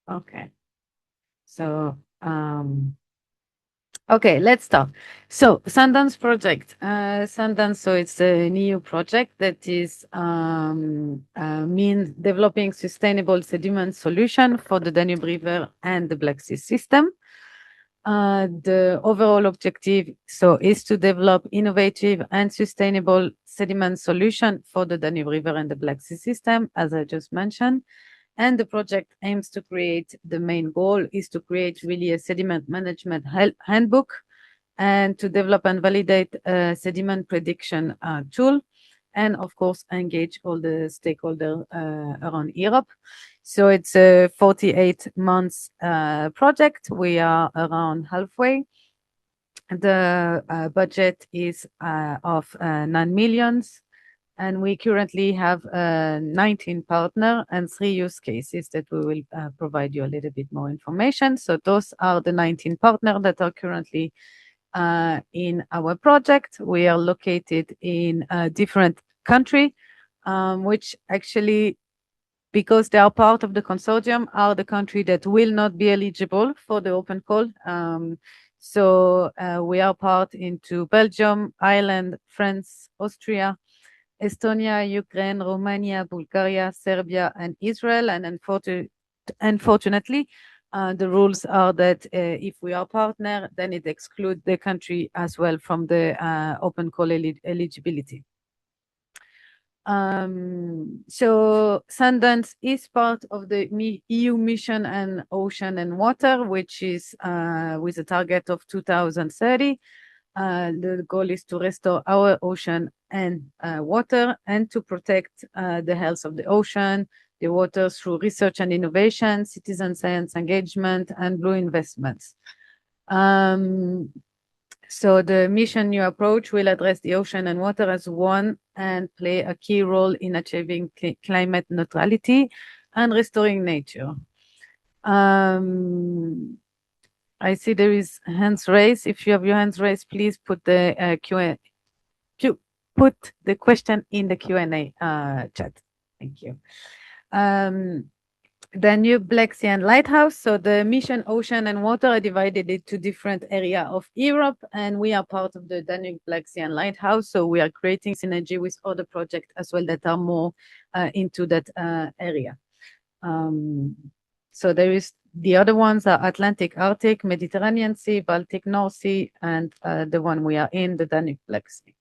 Okay. So, okay, let's start. So, Sundance project. Sundance, so it's a new project that is means developing sustainable sediment solution for the Danube River and the Black Sea system. The overall objective so is to develop innovative and sustainable sediment solution for the Danube River and the Black Sea system, as I just mentioned. And the project aims to create, the main goal is to create really a sediment management handbook and to develop and validate a sediment prediction tool, and of course engage all the stakeholders around Europe. So it's a 48 months project. We are around halfway. The budget is of 9 millions, and we currently have 19 partner and 3 use cases that we will provide you a little bit more information. So those are the 19 partners that are currently in our project. We are located in a different country, which actually, because they are part of the consortium, are the country that will not be eligible for the open call. So we are part into Belgium, Ireland, France, Austria, Estonia, Ukraine, Romania, Bulgaria, Serbia, and Israel. And unfortunately, the rules are that if we are partner, then it excludes the country as well from the open call eligibility. So Sundance is part of the EU mission and ocean and water, which is with a target of 2030. The goal is to restore our ocean and water, and to protect the health of the ocean, the water, through research and innovation, citizen science engagement, and blue investments. So the mission new approach will address the ocean and water as one and play a key role in achieving climate neutrality and restoring nature. I see there is hands raised. If you have your hands raised, please put the put the question in the Q&A chat. Thank you. Danube, Black Sea, and Lighthouse. So the mission ocean and water are divided into different areas of Europe, and we are part of the Danube, Black Sea, and Lighthouse. So we are creating synergy with other projects as well that are more into that area. So there is the other ones are Atlantic, Arctic, Mediterranean Sea, Baltic, North Sea, and the one we are in, the Danube, Black Sea.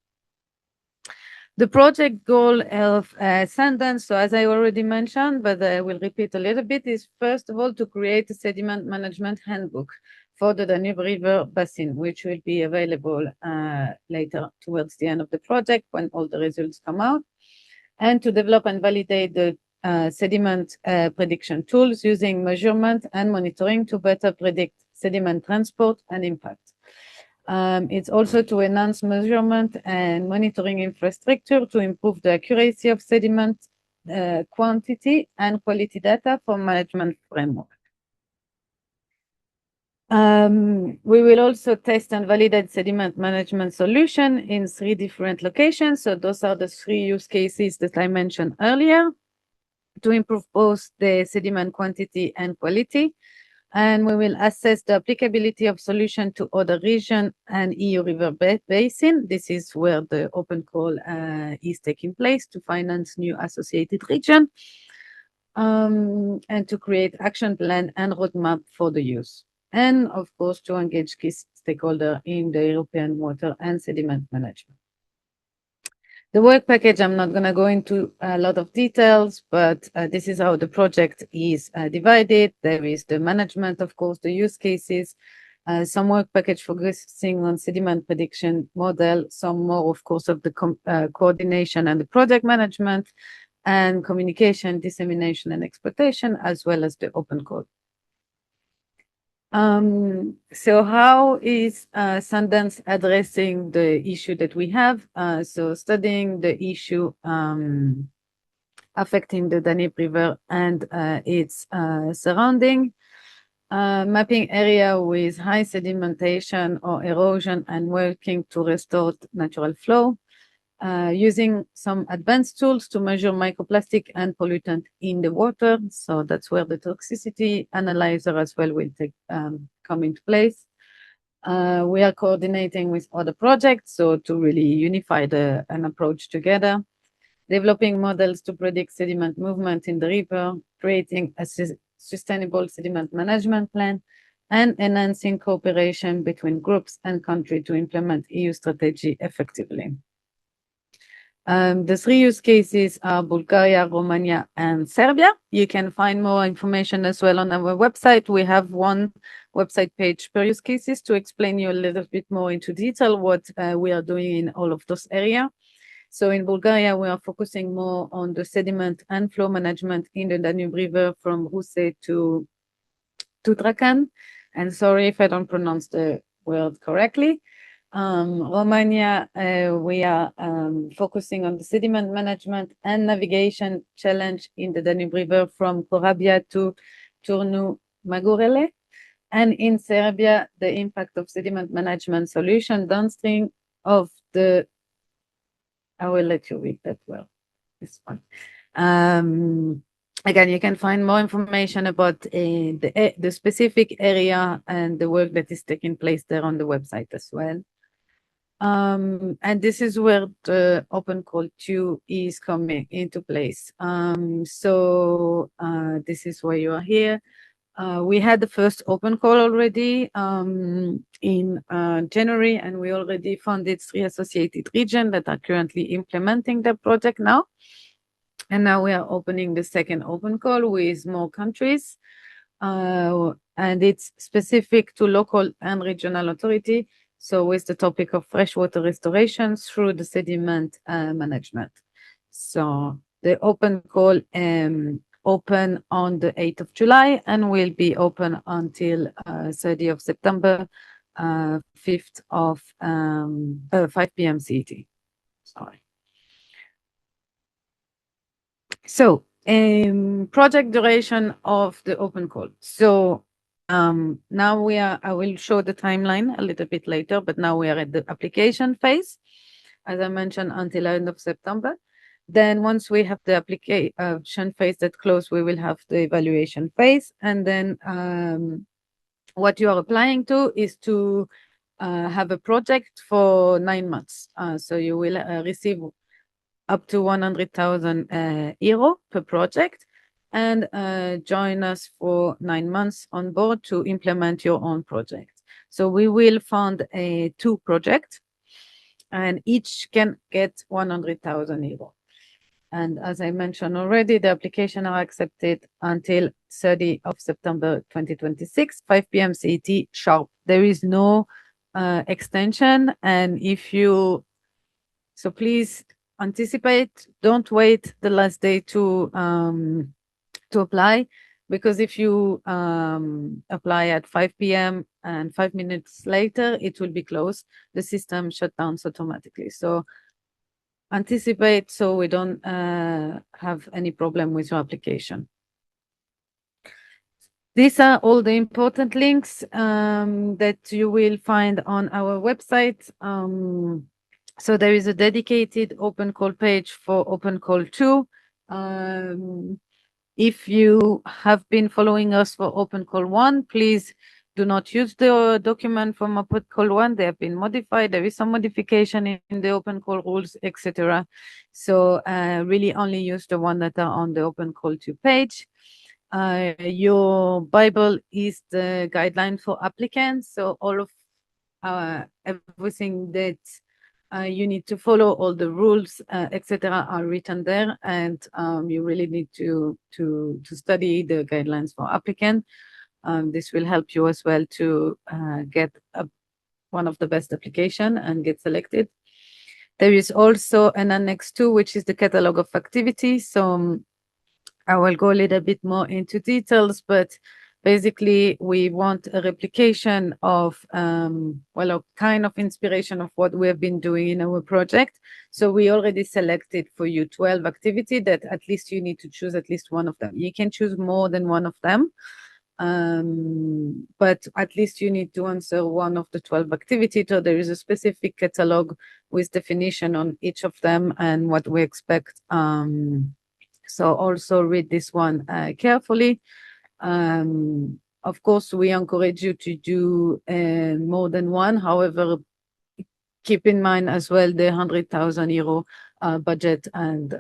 The project goal of Sundance, so as I already mentioned, but I will repeat a little bit, is first of all to create a sediment management handbook for the Danube River basin, which will be available later towards the end of the project when all the results come out, and to develop and validate the sediment prediction tools using measurement and monitoring to better predict sediment transport and impact. It's also to enhance measurement and monitoring infrastructure to improve the accuracy of sediment quantity and quality data for management framework. We will also test and validate sediment management solution in 3 different locations. So those are the 3 use cases that I mentioned earlier to improve both the sediment quantity and quality. And we will assess the applicability of solution to other region and EU river basin. This is where the open call is taking place to finance new associated region, and to create action plan and roadmap for the use. And of course, to engage key stakeholders in the European water and sediment management. The work package, I'm not going to go into a lot of details, but this is how the project is divided. There is the management, of course, the use cases, some work package focusing on sediment prediction model, some more, of course, of the coordination and the project management, and communication, dissemination, and exploitation, as well as the open code. So how is Sundance addressing the issue that we have? So studying the issue affecting the Danube River and its surrounding, mapping area with high sedimentation or erosion and working to restore natural flow, using some advanced tools to measure microplastic and pollutant in the water. So that's where the toxicity analyzer as well will come into place. We are coordinating with other projects, so to really unify an approach together, developing models to predict sediment movement in the river, creating a sustainable sediment management plan, and enhancing cooperation between groups and countries to implement EU strategy effectively. The 3 use cases are Bulgaria, Romania, and Serbia. You can find more information as well on our website. We have one website page per use cases to explain you a little bit more into detail what we are doing in all of those areas. So in Bulgaria, we are focusing more on the sediment and flow management in the Danube River from Ruse to Tutrakan. And sorry if I don't pronounce the word correctly. Romania, we are focusing on the sediment management and navigation challenge in the Danube River from Corabia to Turnu Magurele. And in Serbia, the impact of sediment management solution downstream of the, I will let you read that well, this one. Again, you can find more information about the specific area and the work that is taking place there on the website as well. And this is where the open call 2 is coming into place. This is why you are here. We had the first open call already in January, and we already funded 3 associated regions that are currently implementing the project now. And now we are opening the second open call with more countries. And it's specific to local and regional authority. So with the topic of freshwater restoration through the sediment management. So the open call open on the 8th of July and will be open until 30th of September, 5th of 5 p.m. CET. Sorry. So project duration of the open call. So now I will show the timeline a little bit later, but now we are at the application phase, as I mentioned, until end of September. Then once we have the application phase that close, we will have the evaluation phase. And then what you are applying to is to have a project for 9 months. So you will receive up to 100,000 euro per project and join us for 9 months on board to implement your own project. So we will fund 2 projects and each can get 100,000 euro. And as I mentioned already, the application are accepted until 30th of September 2026, 5 p.m. CET sharp. There is no extension. And so please anticipate, don't wait the last day to apply, because if you apply at 5 p.m. and 5 minutes later, it will be closed. The system shut down automatically. So anticipate so we don't have any problem with your application. These are all the important links that you will find on our website. So there is a dedicated open call page for open call 2. If you have been following us for open call 1, please do not use the document from open call 1. They have been modified. There is some modification in the open call rules, etc. So really only use the one that are on the open call 2 page. Your Bible is the guideline for applicants. So all of everything that you need to follow, all the rules, etc., are written there, and you really need to study the guidelines for applicant. This will help you as well to get one of the best application and get selected. There is also an Annex 2, which is the catalog of activities. So I will go a little bit more into details, but basically we want a replication of, a kind of inspiration of what we have been doing in our project. So we already selected for you 12 activities that at least you need to choose at least one of them. You can choose more than one of them. But at least you need to answer one of the 12 activities. So there is a specific catalog with definition on each of them and what we expect. So also read this one carefully. Of course, we encourage you to do more than one. However, keep in mind as well the €100,000 budget and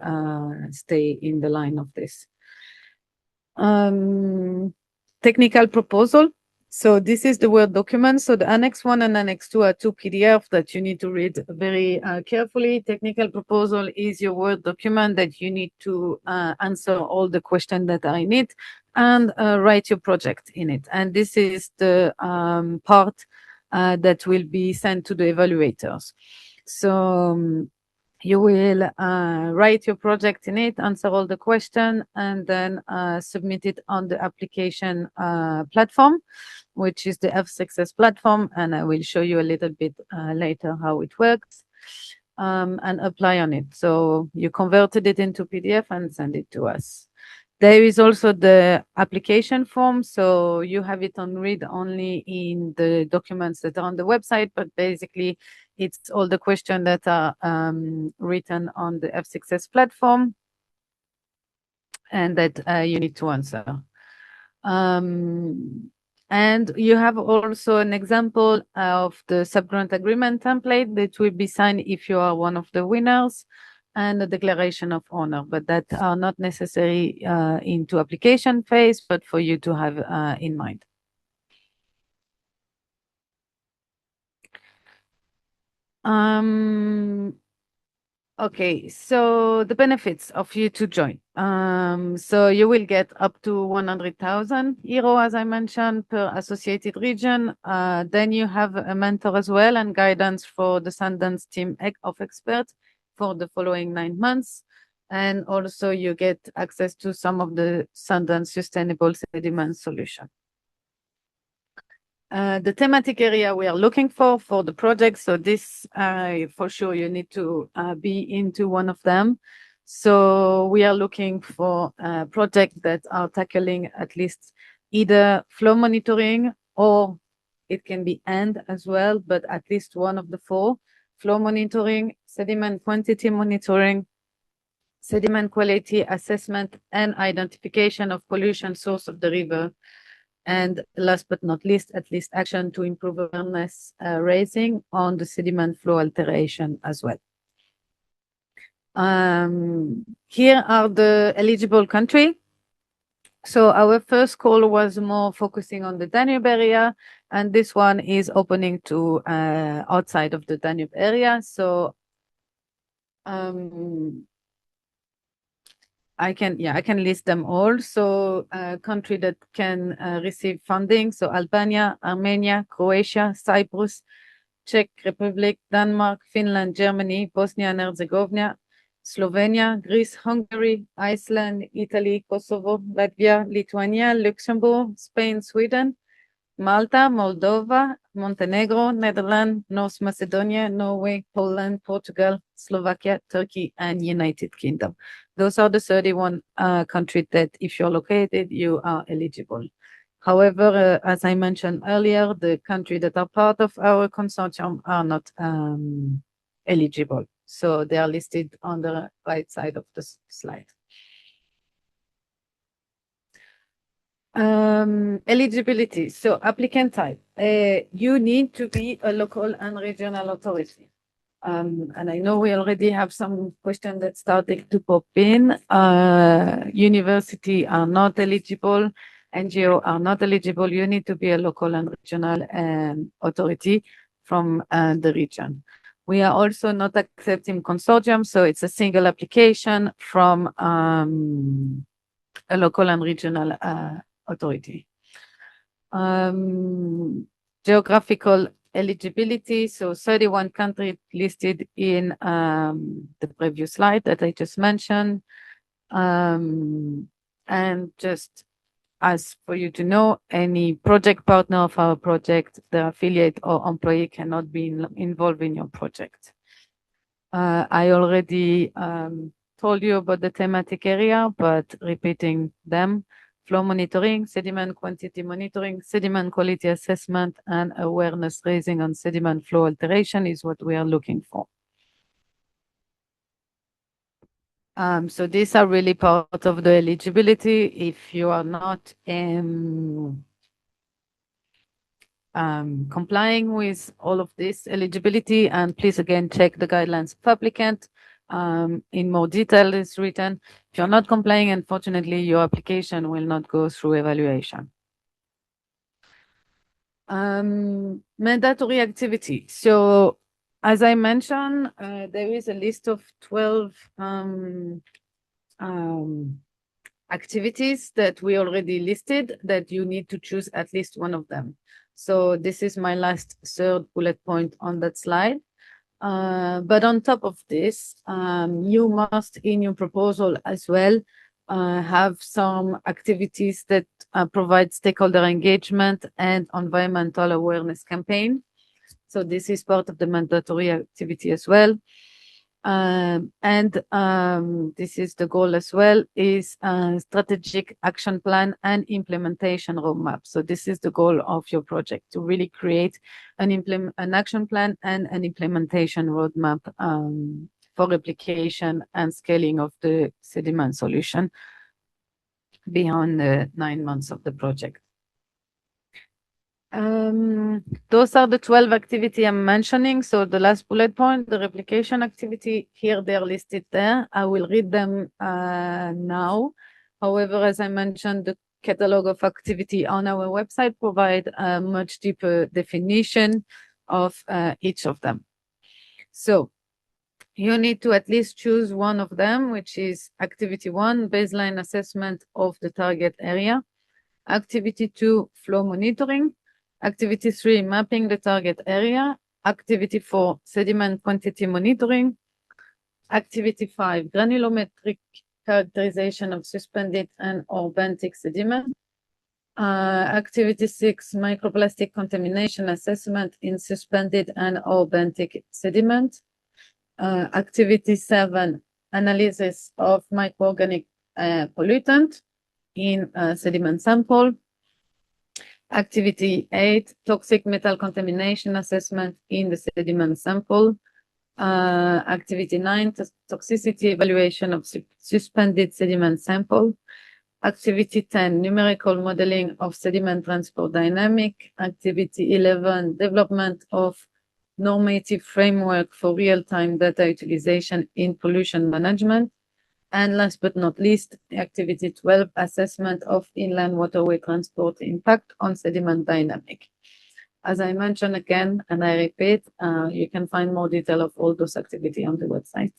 stay in the line of this. Technical proposal. So this is the Word document. So the Annex 1 and Annex 2 are two PDF that you need to read very carefully. Technical proposal is your Word document that you need to answer all the questions that are in it and write your project in it. And this is the part that will be sent to the evaluators. So you will write your project in it, answer all the questions, and then submit it on the application platform, which is the F-Success platform. And I will show you a little bit later how it works, and apply on it. So you converted it into PDF and send it to us. There is also the application form. So you have it on read only in the documents that are on the website, but basically it's all the questions that are written on the F-Success platform and that you need to answer. And you have also an example of the subgrant agreement template that will be signed if you are one of the winners, and the declaration of owner, but that are not necessary into application phase, but for you to have in mind. Okay, so the benefits of you to join. So you will get up to €100,000, as I mentioned, per associated region. Then you have a mentor as well and guidance for the Sundance team of experts for the following 9 months. And also you get access to some of the Sundance sustainable sediment solution. The thematic area we are looking for the project. So this, for sure, you need to be into one of them. So we are looking for projects that are tackling at least either flow monitoring, or it can be and as well, but at least one of the four: flow monitoring, sediment quantity monitoring, sediment quality assessment, and identification of pollution source of the river. And last but not least, at least action to improve awareness raising on the sediment flow alteration as well. Here are the eligible countries. So our first call was more focusing on the Danube area, and this one is opening to outside of the Danube area. So I can list them all. So country that can receive funding: so Albania, Armenia, Croatia, Cyprus, Czech Republic, Denmark, Finland, Germany, Bosnia and Herzegovina, Slovenia, Greece, Hungary, Iceland, Italy, Kosovo, Latvia, Lithuania, Luxembourg, Spain, Sweden, Malta, Moldova, Montenegro, Netherlands, North Macedonia, Norway, Poland, Portugal, Slovakia, Turkey, and United Kingdom. Those are the 31 countries that, if you're located, you are eligible. However, as I mentioned earlier, the countries that are part of our consortium are not eligible. So they are listed on the right side of the slide. Eligibility. So applicant type. You need to be a local and regional authority. And I know we already have some questions that started to pop in. University are not eligible. NGO are not eligible. You need to be a local and regional authority from the region. We are also not accepting consortium, so it's a single application from a local and regional authority. Geographical eligibility. So 31 countries listed in the previous slide that I just mentioned. And just as for you to know, any project partner of our project, the affiliate or employee, cannot be involved in your project. I already told you about the thematic area, but repeating them. flow monitoring, sediment quantity monitoring, sediment quality assessment, and awareness raising on sediment flow alteration is what we are looking for. So these are really part of the eligibility. If you are not complying with all of this eligibility, and please again check the guidelines of applicant. In more detail is written. If you're not complying, unfortunately, your application will not go through evaluation. Mandatory activity. So as I mentioned, there is a list of 12 activities that we already listed that you need to choose at least one of them. So this is my last third bullet point on that slide. But on top of this, you must in your proposal as well have some activities that provide stakeholder engagement and environmental awareness campaign. So this is part of the mandatory activity as well. This is the goal as well, is a strategic action plan and implementation roadmap. So this is the goal of your project, to really create an action plan and an implementation roadmap for replication and scaling of the sediment solution beyond the 9 months of the project. Those are the 12 activity I'm mentioning. So the last bullet point, the replication activity, here they're listed there. I will read them now. However, as I mentioned, the catalog of activity on our website provide a much deeper definition of each of them. So you need to at least choose one of them, which is activity 1, baseline assessment of the target area. Activity 2, flow monitoring. Activity 3, mapping the target area. Activity 4, sediment quantity monitoring. Activity 5, granulometric characterization of suspended and or benthic sediment. Activity 6, microplastic contamination assessment in suspended and or benthic sediment. Activity 7, analysis of microorganic pollutant in sediment sample. Activity 8, toxic metal contamination assessment in the sediment sample. Activity 9, toxicity evaluation of suspended sediment sample. Activity 10, numerical modeling of sediment transport dynamic. Activity 11, development of normative framework for real-time data utilization in pollution management. And last but not least, activity 12, assessment of inland waterway transport impact on sediment dynamic. As I mentioned again, and I repeat, you can find more detail of all those activities on the website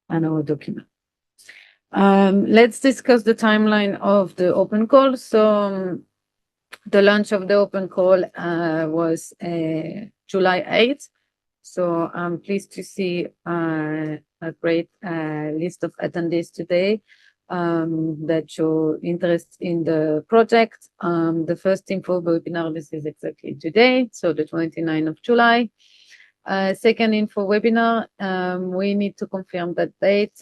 and our document. Let's discuss the timeline of the open call. So the launch of the open call was July 8th. So I'm pleased to see a great list of attendees today that show interest in the project. The first info webinar, this is exactly today, so the 29th of July. Second info webinar, we need to confirm that date.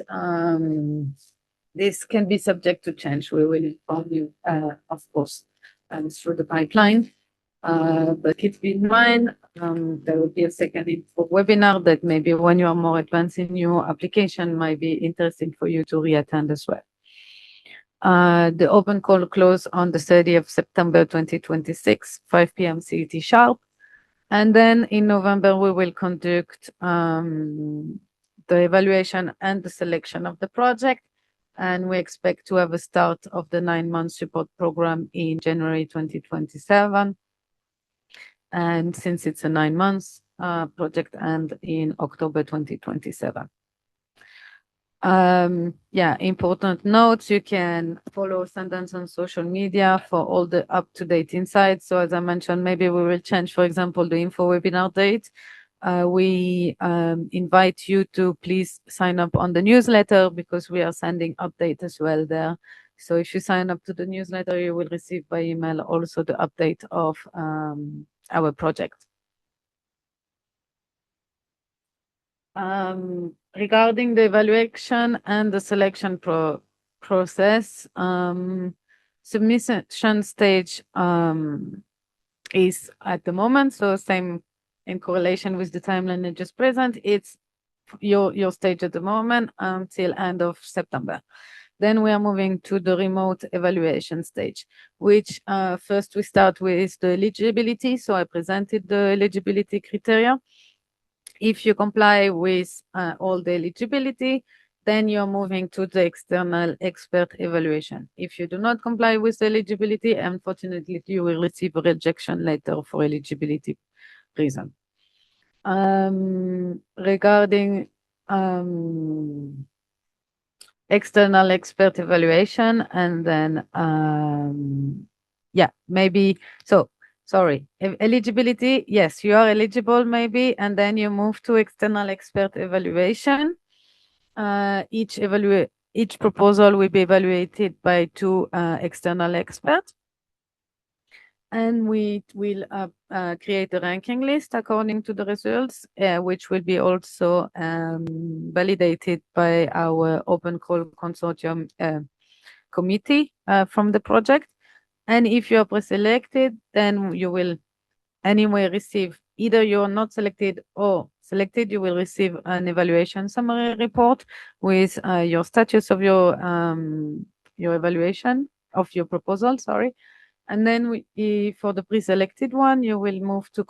This can be subject to change. We will inform you, of course, through the pipeline. But keep in mind, there will be a second info webinar that maybe when you are more advanced in your application might be interesting for you to reattend as well. The open call closed on the 30th of September 2026, 5 p.m. CET sharp. And then in November, we will conduct the evaluation and the selection of the project. And we expect to have a start of the 9-month support program in January 2027. And since it's a 9 months project and in October 2027. Important notes, you can follow Sundance on social media for all the up-to-date insights. So as I mentioned, maybe we will change, for example, the info webinar date. We invite you to please sign up on the newsletter because we are sending update as well there. So if you sign up to the newsletter, you will receive by email also the update of our project. Regarding the evaluation and the selection process, Submission stage is at the moment, so same in correlation with the timeline I just present. It's your stage at the moment until end of September. Then we are moving to the remote evaluation stage, which first we start with the eligibility. So I presented the eligibility criteria. If you comply with all the eligibility, then you're moving to the external expert evaluation. If you do not comply with the eligibility, unfortunately, you will receive a rejection letter for eligibility reason. Regarding external expert evaluation, and then yeah, maybe so. Sorry, eligibility. Yes, you are eligible maybe, and then you move to external expert evaluation. Each proposal will be evaluated by two external experts, and we will create a ranking list according to the results, which will be also validated by our open call consortium committee from the project. And if you are pre-selected, then you will anyway receive, either you're not selected or selected, you will receive an evaluation summary report with your status of your evaluation of your proposal, sorry. And then for the pre-selected one, you will move to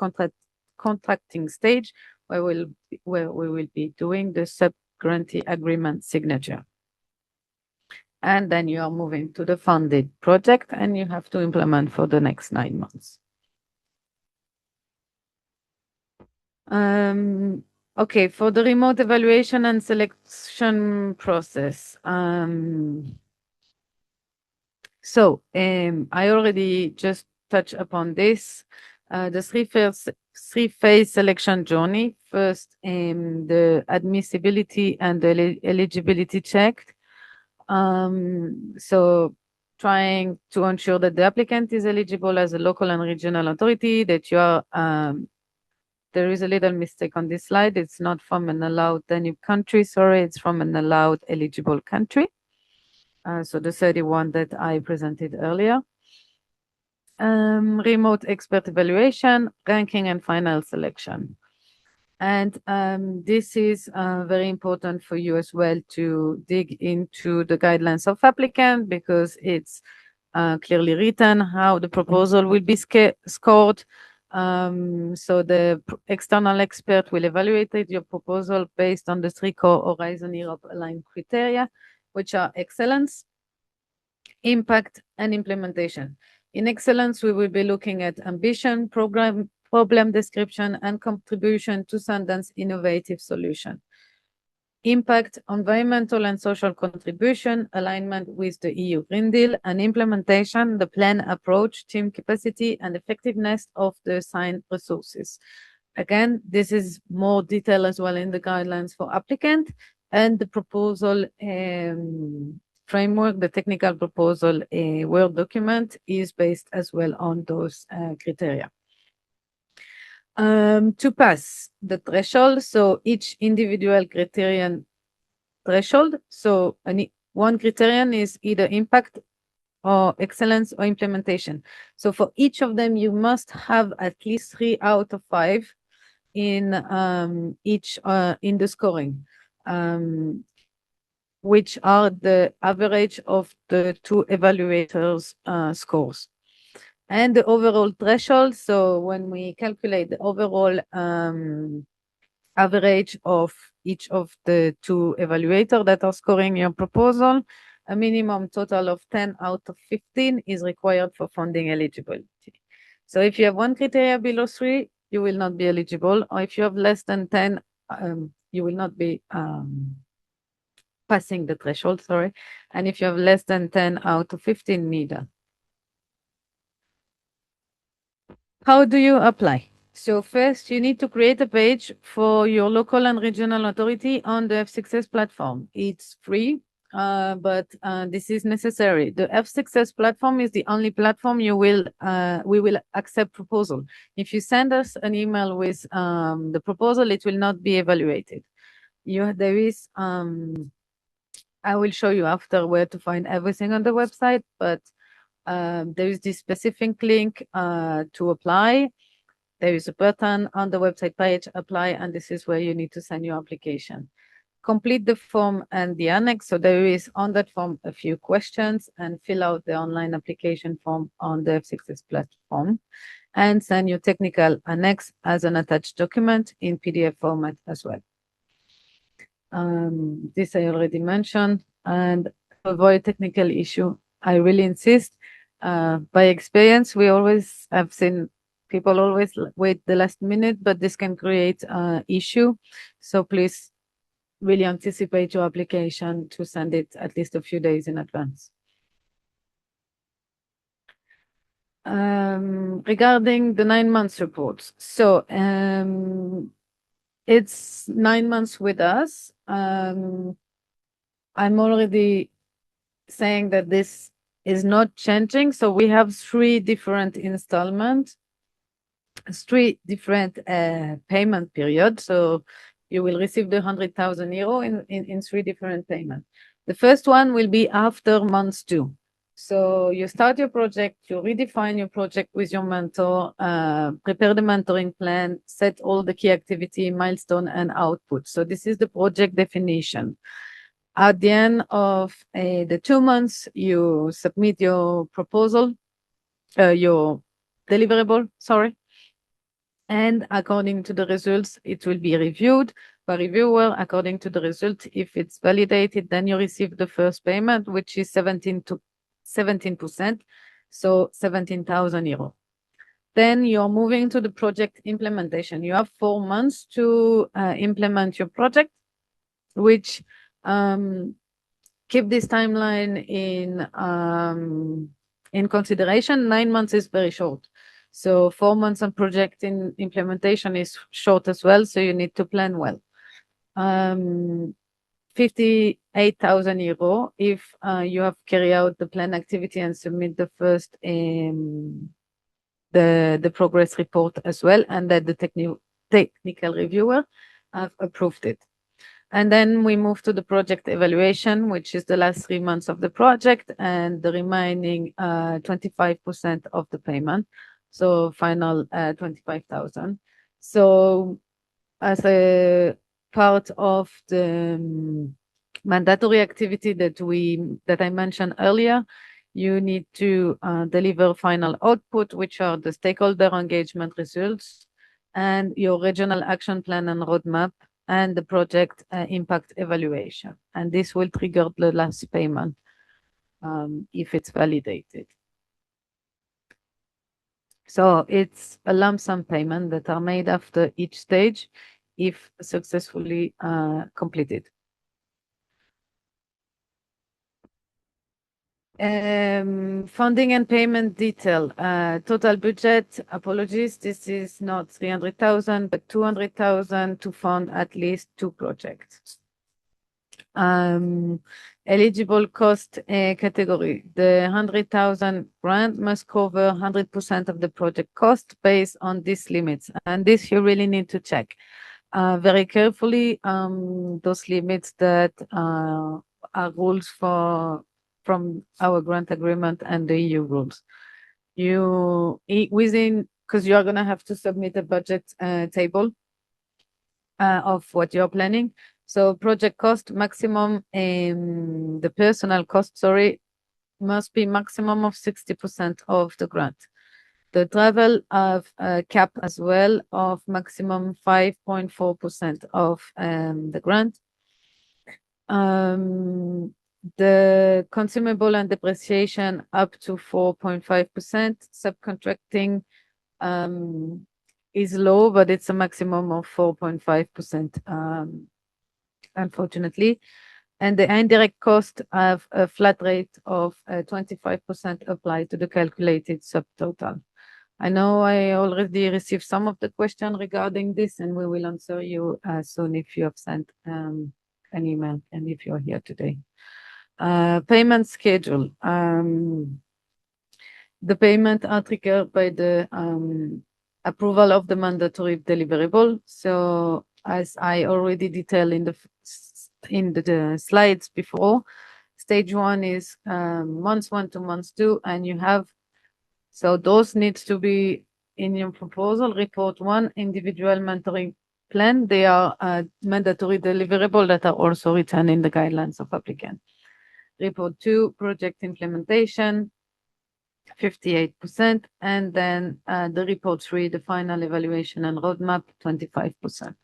contracting stage, where we will be doing the sub-grantee agreement signature. And then you are moving to the funded project, and you have to implement for the next 9 months. Okay, for the remote evaluation and selection process. So I already just touched upon this. The three-phase selection journey. First, the admissibility and the eligibility check. So trying to ensure that the applicant is eligible as a local and regional authority, that you are there is a little mistake on this slide. It's not from an allowed Danube country, sorry, it's from an allowed eligible country. So the 31 that I presented earlier. Remote expert evaluation, ranking, and final selection. And this is very important for you as well to dig into the guidelines of applicant, because it's clearly written how the proposal will be scored. So the external expert will evaluate your proposal based on the 3 core Horizon Europe aligned criteria, which are excellence, impact, and implementation. In excellence, we will be looking at ambition, problem description, and contribution to Sundance innovative solution. Impact, environmental and social contribution, alignment with the EU Green Deal, and implementation, the plan approach, team capacity, and effectiveness of the assigned resources. Again, this is more detail as well in the guidelines for applicant, and the proposal framework, the technical proposal Word document is based as well on those criteria. To pass the threshold, so each individual criterion threshold, so one criterion is either impact or excellence or implementation. So for each of them, you must have at least 3 out of 5 in each in the scoring, which are the average of the 2 evaluators' scores. And the overall threshold, so when we calculate the overall average of each of the 2 evaluators that are scoring your proposal, a minimum total of 10 out of 15 is required for funding eligibility. So if you have one criteria below 3, you will not be eligible, or if you have less than 10, you will not be passing the threshold, sorry. And if you have less than 10 out of 15, neither. How do you apply? So first, you need to create a page for your local and regional authority on the F-Success platform. It's free, but this is necessary. The F-Success platform is the only platform we will accept proposal. If you send us an email with the proposal, it will not be evaluated. There is, I will show you after where to find everything on the website, but there is this specific link to apply. There is a button on the website page, apply, and this is where you need to send your application. Complete the form and the annex. So there is on that form a few questions, and fill out the online application form on the F6S platform, and send your technical annex as an attached document in PDF format as well. This I already mentioned, and to avoid technical issue, I really insist. By experience, we always have seen people always wait the last minute, but this can create issue. So please really anticipate your application to send it at least a few days in advance. Regarding the 9 months reports, so it's 9 months with us. I'm already saying that this is not changing. So we have 3 different installments, 3 different payment periods. So you will receive the 100,000 euro in 3 different payments. The first one will be after month 2. So you start your project, you redefine your project with your mentor, prepare the mentoring plan, set all the key activity, milestone, and output. So this is the project definition. At the end of the 2 months, you submit your proposal, your deliverable, sorry. And according to the results, it will be reviewed by reviewer. According to the result, if it's validated, then you receive the first payment, which is 17%, so 17,000 euro. Then you're moving to the project implementation. You have 4 months to implement your project, which keep this timeline in consideration. 9 months is very short. So 4 months on project in implementation is short as well. So you need to plan well. 58,000 euro if you have carried out the plan activity and submit the first the progress report as well, and that the technical reviewer have approved it. And then we move to the project evaluation, which is the last 3 months of the project and the remaining 25% of the payment. So final 25,000. So as a part of the mandatory activity that I mentioned earlier, you need to deliver final output, which are the stakeholder engagement results and your regional action plan and roadmap, and the project impact evaluation. And this will trigger the last payment if it's validated. So it's a lump sum payment that are made after each stage if successfully completed. Funding and payment detail. Total budget, apologies, this is not 300,000, but 200,000 to fund at least 2 projects. Eligible cost category. The 100,000 grant must cover 100% of the project cost based on these limits. And this you really need to check very carefully, those limits that are rules from our grant agreement and the EU rules. Because you are going to have to submit a budget table of what you're planning. So project cost maximum, the personal cost, sorry, must be maximum of 60% of the grant. The travel of a cap as well of maximum 5.4% of the grant. The consumable and depreciation up to 4.5%. Subcontracting is low, but it's a maximum of 4.5%, unfortunately. And the indirect cost have a flat rate of 25% applied to the calculated subtotal. I know I already received some of the questions regarding this, and we will answer you soon if you have sent an email and if you're here today. Payment schedule. The payment are triggered by the approval of the mandatory deliverable. So as I already detailed in the slides before, stage 1 is months 1 to months 2, and you have, so those needs to be in your proposal. Report 1, individual mentoring plan. They are mandatory deliverable that are also written in the guidelines of applicant. Report 2, project implementation, 58%, and then the report 3, the final evaluation and roadmap, 25%.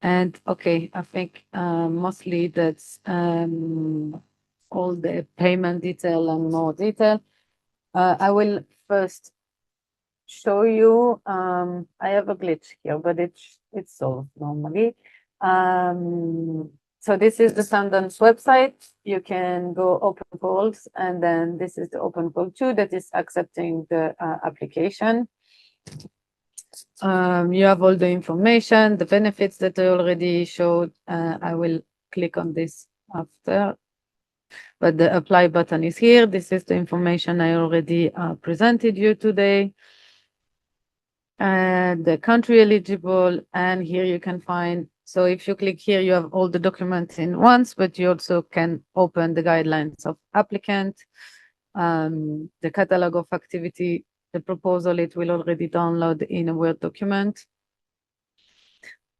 And okay, I think mostly that's all the payment detail and more detail. I will first show you. I have a glitch here, but it's solved normally. So this is the Sundance website. You can go open calls, and then this is the open call 2 that is accepting the application. You have all the information, the benefits that I already showed. I will click on this after, but the apply button is here. This is the information I already presented you today. The country eligible, and here you can find, so if you click here, you have all the documents in once, but you also can open the guidelines of applicant, the catalog of activity, the proposal, it will already download in a Word document.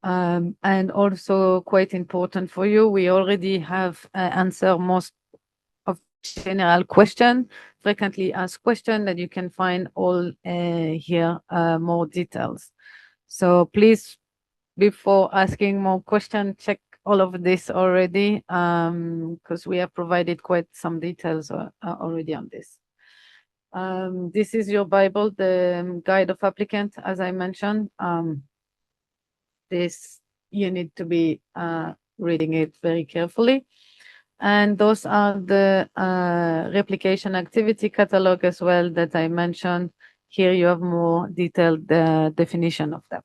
And also quite important for you, we already have answered most of general question, frequently asked question, that you can find all here, more details. So please, before asking more question, check all of this already, because we have provided quite some details already on this. This is your Bible, the guide of applicant, as I mentioned. This, you need to be reading it very carefully. And those are the replication activity catalog as well that I mentioned. Here you have more detailed definition of them.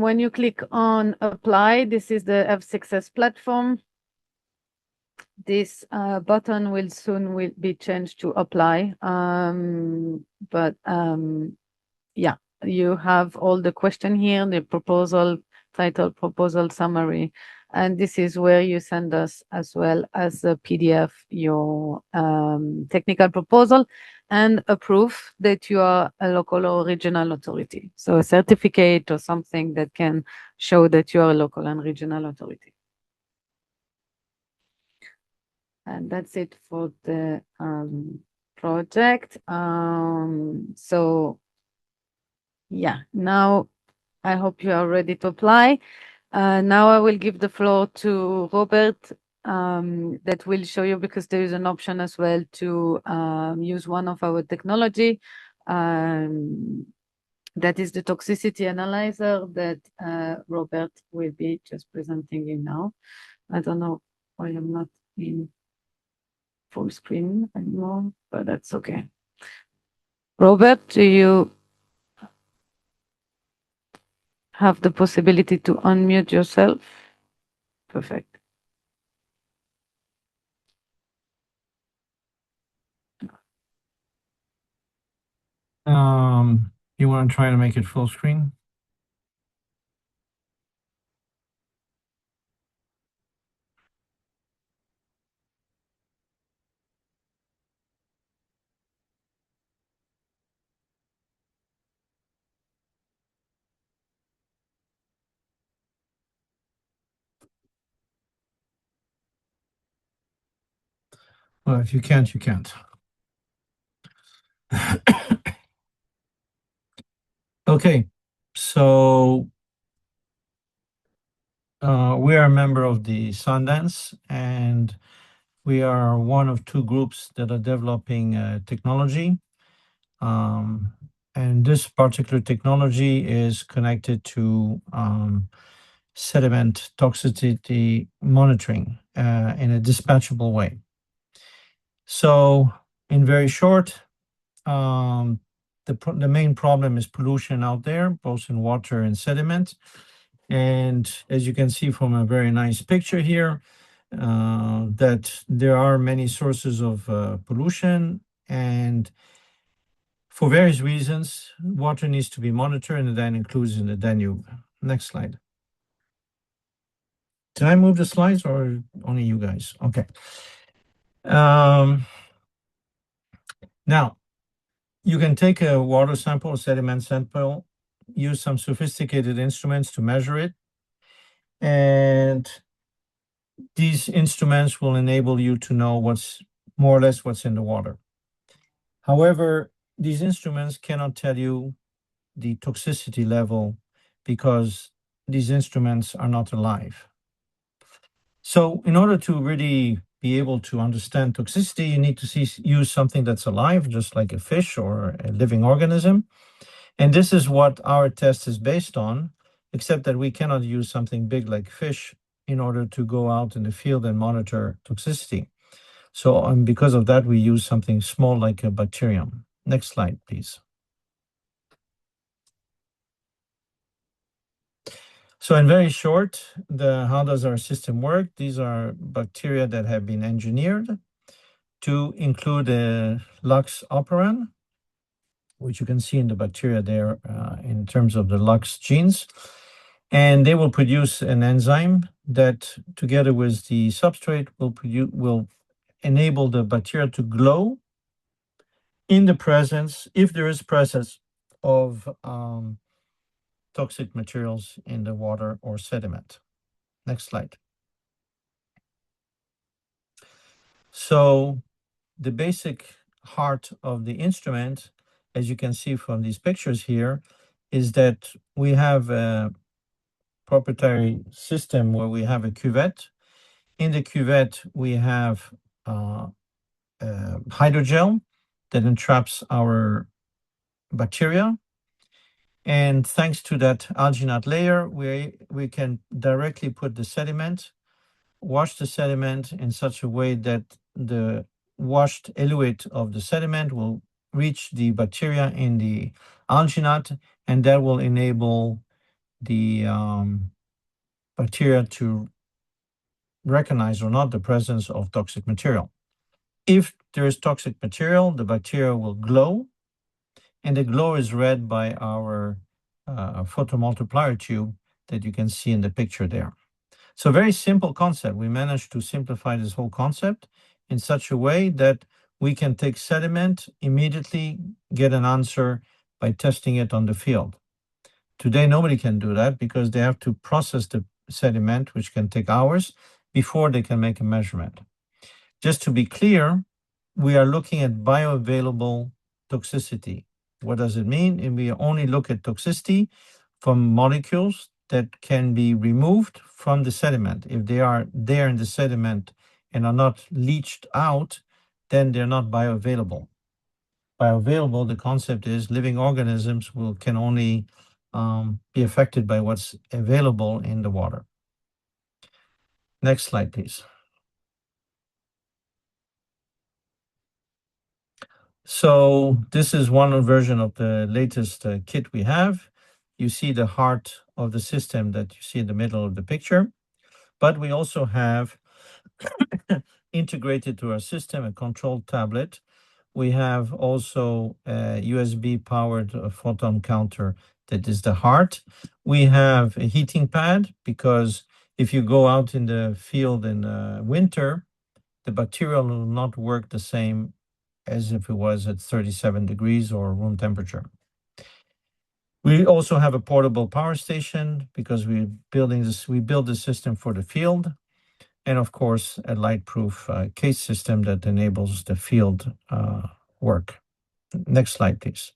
When you click on apply, this is the F6S platform. This button will soon be changed to apply. Yeah, you have all the question here, the proposal, title, proposal, summary, and this is where you send us as well as a PDF your technical proposal and a proof that you are a local or regional authority. So a certificate or something that can show that you are a local and regional authority. And that's it for the project. So yeah, now I hope you are ready to apply. Now I will give the floor to Robert, that will show you, because there is an option as well to use one of our technology. That is the toxicity analyzer that Robert will be just presenting you now. I don't know why I'm not in full screen anymore, but that's okay. Robert, do you have the possibility to unmute yourself? Perfect. You want to try to make it full screen? Well, if you can't, you can't. Okay, so we are a member of the Sundance, and we are one of two groups that are developing technology. And this particular technology is connected to sediment toxicity monitoring in a dispatchable way. So in very short, the main problem is pollution out there, both in water and sediment. And as you can see from a very nice picture here, that there are many sources of pollution, and For various reasons, water needs to be monitored, and that includes in the Danube. Next slide. Did I move the slides or only you guys? Okay. Now, you can take a water sample, a sediment sample, use some sophisticated instruments to measure it, and these instruments will enable you to know what's more or less what's in the water. However, these instruments cannot tell you the toxicity level because these instruments are not alive. So in order to really be able to understand toxicity, you need to use something that's alive, just like a fish or a living organism. And this is what our test is based on, except that we cannot use something big like fish in order to go out in the field and monitor toxicity. So because of that, we use something small like a bacterium. Next slide, please. So in very short, how does our system work? These are bacteria that have been engineered to include a Lux operan, which you can see in the bacteria there in terms of the Lux genes. And they will produce an enzyme that, together with the substrate, will enable the bacteria to glow in the presence, if there is presence of toxic materials in the water or sediment. Next slide. So the basic heart of the instrument, as you can see from these pictures here, is that we have a proprietary system where we have a cuvette. In the cuvette, we have hydrogel that entraps our bacteria. And thanks to that alginate layer, we can directly put the sediment, wash the sediment in such a way that the washed eluate of the sediment will reach the bacteria in the alginate, and that will enable the bacteria to recognize or not the presence of toxic material. If there is toxic material, the bacteria will glow, and the glow is read by our photomultiplier tube that you can see in the picture there. So very simple concept. We managed to simplify this whole concept in such a way that we can take sediment, immediately get an answer by testing it on the field. Today, nobody can do that because they have to process the sediment, which can take hours, before they can make a measurement. Just to be clear, we are looking at bioavailable toxicity. What does it mean? And we only look at toxicity from molecules that can be removed from the sediment. If they are there in the sediment and are not leached out, then they're not bioavailable. Bioavailable, the concept is living organisms can only be affected by what's available in the water. Next slide, please. So this is one version of the latest kit we have. You see the heart of the system that you see in the middle of the picture, but we also have integrated to our system a control tablet. We have also a USB powered photon counter that is the heart. We have a heating pad because if you go out in the field in winter, the bacteria will not work the same as if it was at 37 degrees or room temperature. We also have a portable power station because we build the system for the field. And of course, a light-proof case system that enables the field work. Next slide, please.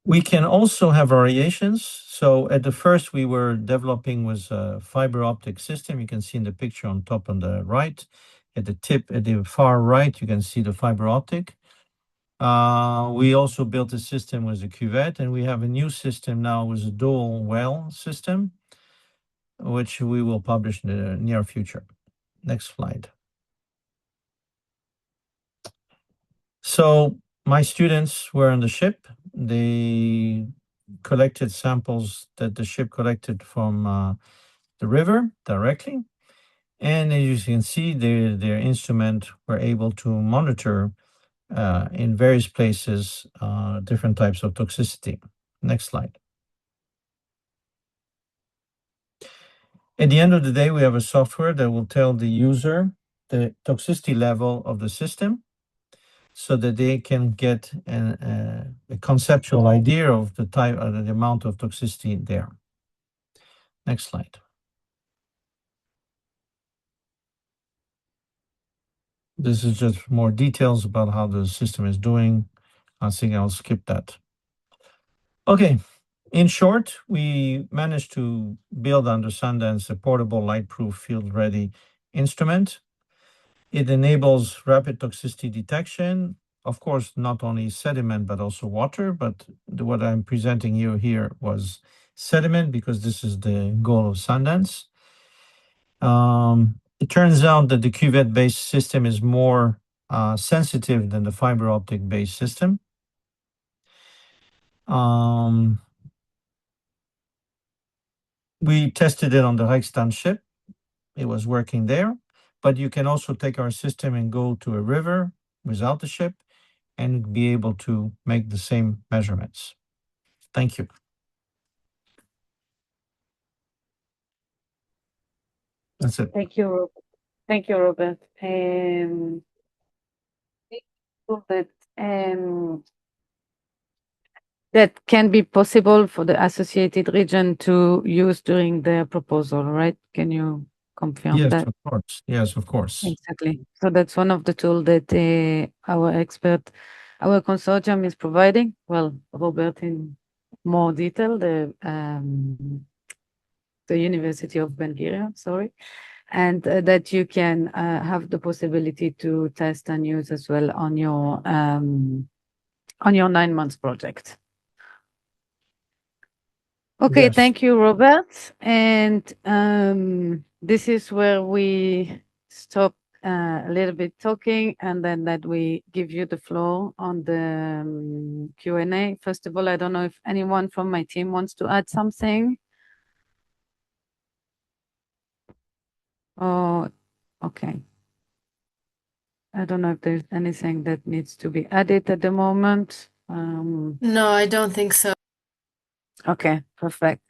We can also have variations. So at the first, we were developing was a fiber optic system. You can see in the picture on top on the right. At the tip, at the far right, you can see the fiber optic. We also built a system with a cuvette, and we have a new system now with a dual well system, which we will publish in the near future. Next slide. So my students were on the ship. They collected samples that the ship collected from the river directly. And as you can see, their instrument were able to monitor in various places different types of toxicity. Next slide. At the end of the day, we have a software that will tell the user the toxicity level of the system so that they can get a conceptual idea of the type, the amount of toxicity there. Next slide. This is just more details about how the system is doing. I think I'll skip that. Okay. In short, we managed to build under Sundance a portable, light-proof, field-ready instrument. It enables rapid toxicity detection. Of course, not only sediment, but also water. But what I'm presenting you here was sediment because this is the goal of Sundance. It turns out that the cuvette-based system is more sensitive than the fiber optic-based system. We tested it on the Reichsstand ship. It was working there, but you can also take our system and go to a river without the ship and be able to make the same measurements. Thank you. That's it. Thank you, Robert. Thank you, Robert. That that can be possible for the associated region to use during their proposal, right? Can you confirm Yes, that? of course. Yes, of course. Exactly. So that's one of the tools that our consortium is providing. Well, Robert in more detail, the University of Ben Gurion, sorry, and that you can have the possibility to test and use as well on your 9 months project. Okay, Yes. thank you, Robert. And this is where we stop a little bit talking, and then that we give you the floor on the Q&A. First of all, I don't know if anyone from my team wants to add something. Oh, okay. I don't know if there's anything that needs to be added at the moment. No, I don't think so. Okay, perfect.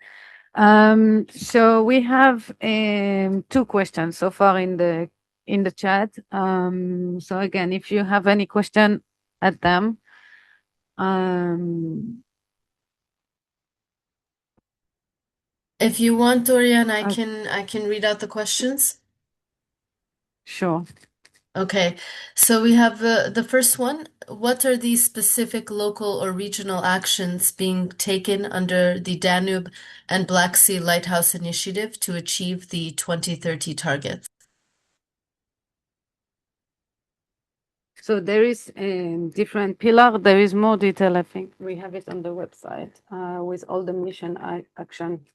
So we have 2 questions so far in the chat. So again, if you have any question at them, If you want, Dorian, I uh, can read out the questions. sure. Okay, so we have the first one. What are the specific local or regional actions being taken under the Danube and Black Sea Lighthouse Initiative to achieve the 2030 targets? So there is a different pillar. There is more detail. I think we have it on the website with all the mission action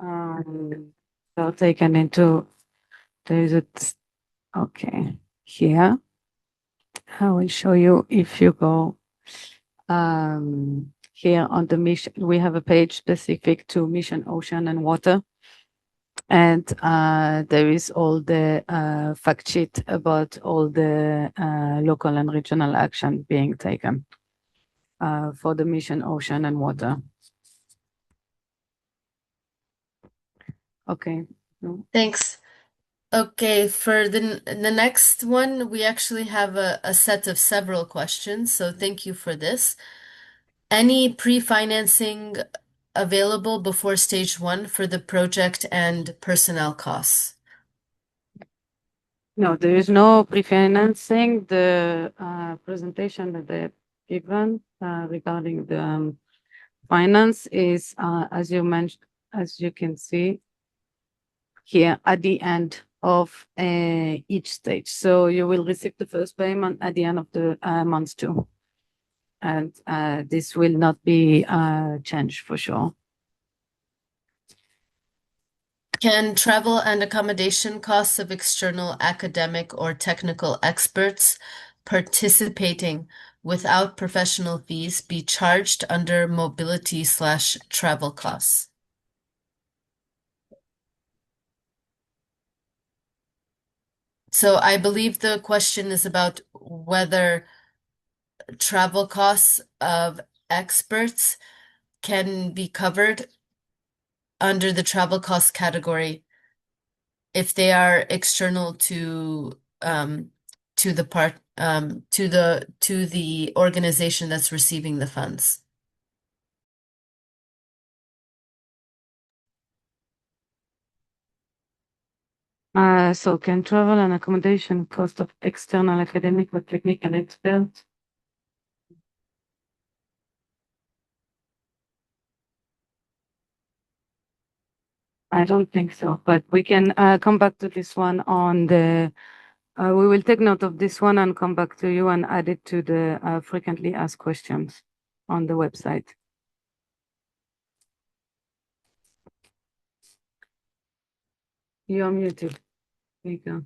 so taken into. There is okay here. I will show you if you go here on the mission. We have a page specific to mission, ocean, and water. And there is all the fact sheet about all the local and regional action being taken for the mission, ocean, and water. Okay. No. Thanks. Okay, for the next one, we actually have a set of several questions, so thank you for this. Any pre-financing available before stage 1 for the project and personnel costs? No, there is no pre-financing. The presentation that they've given regarding the finance is, as you mentioned, as you can see here at the end of each stage. So you will receive the first payment at the end of the month 2. And this will not be changed for sure. Can travel and accommodation costs of external academic or technical experts participating without professional fees be charged under mobility/travel costs? So I believe the question is about whether travel costs of experts can be covered under the travel cost category if they are external to the part to the organization that's receiving the funds. So can travel and accommodation cost of external academic or technical experts? I don't think so, but we can come back to this one on the, we will take note of this one and come back to you and add it to the frequently asked questions on the website. You're muted, Nika.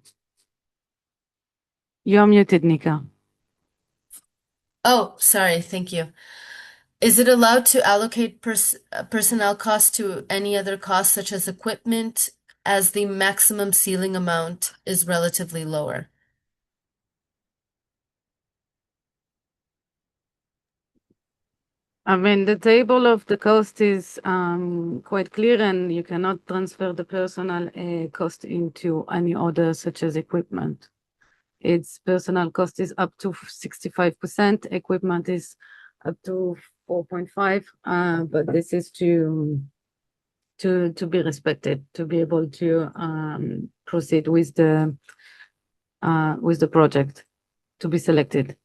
You're muted, Nika. Oh, sorry, thank you. Is it allowed to allocate personnel costs to any other costs such as equipment as the maximum ceiling amount is relatively lower? I mean, the table of the cost is quite clear, and you cannot transfer the personal cost into any other, such as equipment. Its personal cost is up to 65%, equipment is up to 4.5, but this is to be respected, to be able to proceed with the project, to be selected.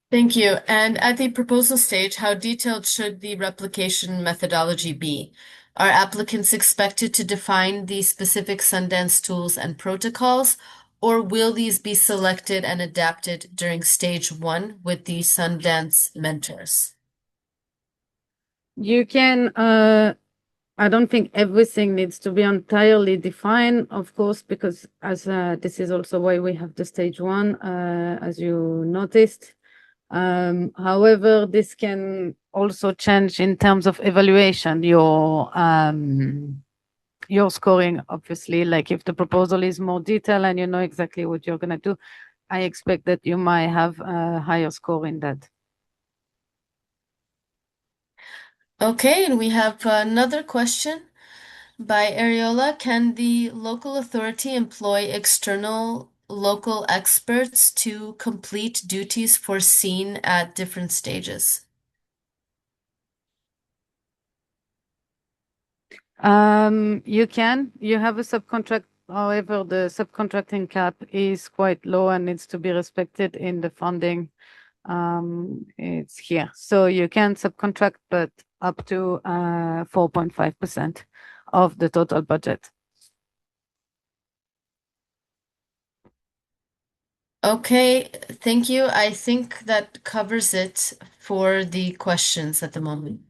Thank you. And at the proposal stage, how detailed should the replication methodology be? Are applicants expected to define the specific Sundance tools and protocols, or will these be selected and adapted during stage 1 with the Sundance mentors? You can, I don't think everything needs to be entirely defined, of course, because as this is also why we have the stage 1, as you noticed. However, this can also change in terms of evaluation, your scoring, obviously. Like if the proposal is more detailed and you know exactly what you're going to do, I expect that you might have a higher score in that. Okay, and we have another question by Ariola. Can the local authority employ external local experts to complete duties foreseen at different stages? You have a subcontract. However, the subcontracting cap is quite low and needs to be respected in the funding. It's here. So you can subcontract, but up to 4.5% of the total budget. Okay, thank you. I think that covers it for the questions at the moment.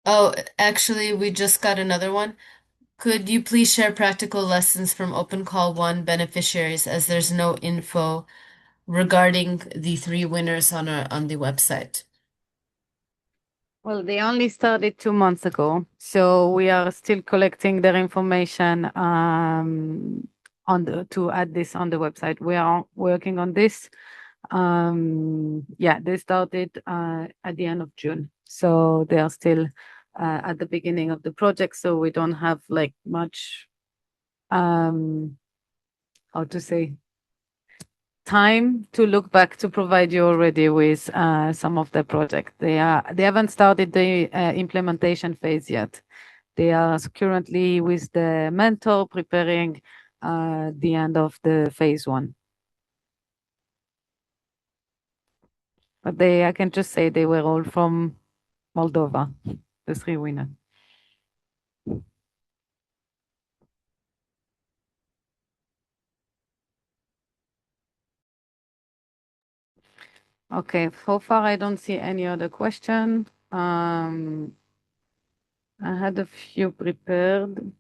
Oh, actually, we just got another one. Could you please share practical lessons from Open Call 1 beneficiaries as there's no info regarding the 3 winners on the website? Well, they only started 2 months ago, so we are still collecting their information to add this on the website. We are working on this. Yeah, they started at the end of June, so they are still at the beginning of the project. So we don't have like much, how to say, time to look back to provide you already with some of the project. They haven't started the implementation phase yet. They are currently with the mentor preparing the end of the phase 1. But I can just say they were all from Moldova, the 3 winners. Okay, so far I don't see any other question. I had a few prepared.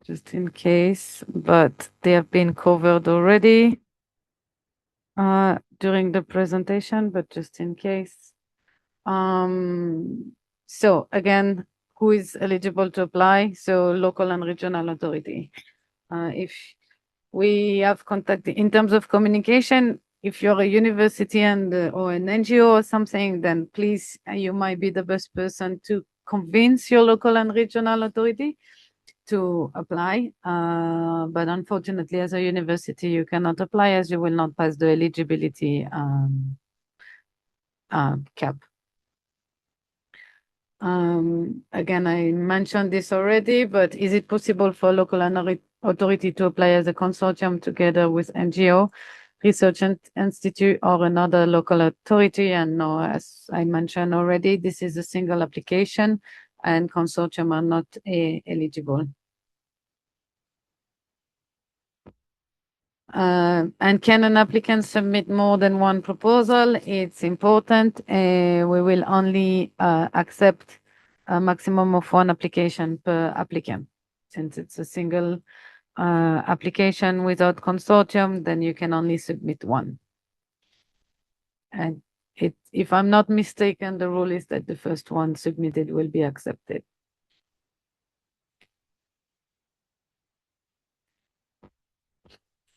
just in case, but they have been covered already during the presentation, but just in case. So again, who is eligible to apply? So local and regional authority. If we have contact in terms of communication, if you're a university and or an NGO or something, then please, you might be the best person to convince your local and regional authority to apply. But unfortunately, as a university, you cannot apply as you will not pass the eligibility cap. Again, I mentioned this already, but is it possible for local authority to apply as a consortium together with NGO, research institute, or another local authority? And no, as I mentioned already, this is a single application and consortium are not eligible. And can an applicant submit more than one proposal? It's important. We will only accept a maximum of one application per applicant. Since it's a single application without consortium, then you can only submit one. And if I'm not mistaken, the rule is that the first one submitted will be accepted.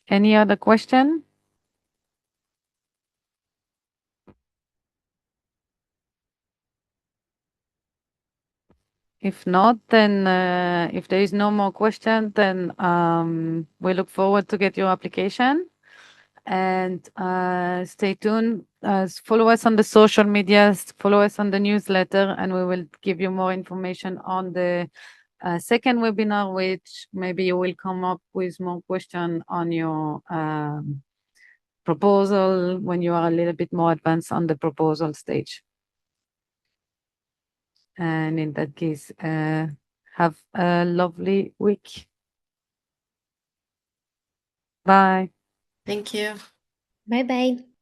Any other question? If not, then if there is no more question, then we look forward to get your application and stay tuned. Follow us on the social media, follow us on the newsletter, and we will give you more information on the second webinar, which maybe you will come up with more question on your proposal when you are a little bit more advanced on the proposal stage. And in that case, have a lovely week. Bye. Thank you. Bye bye.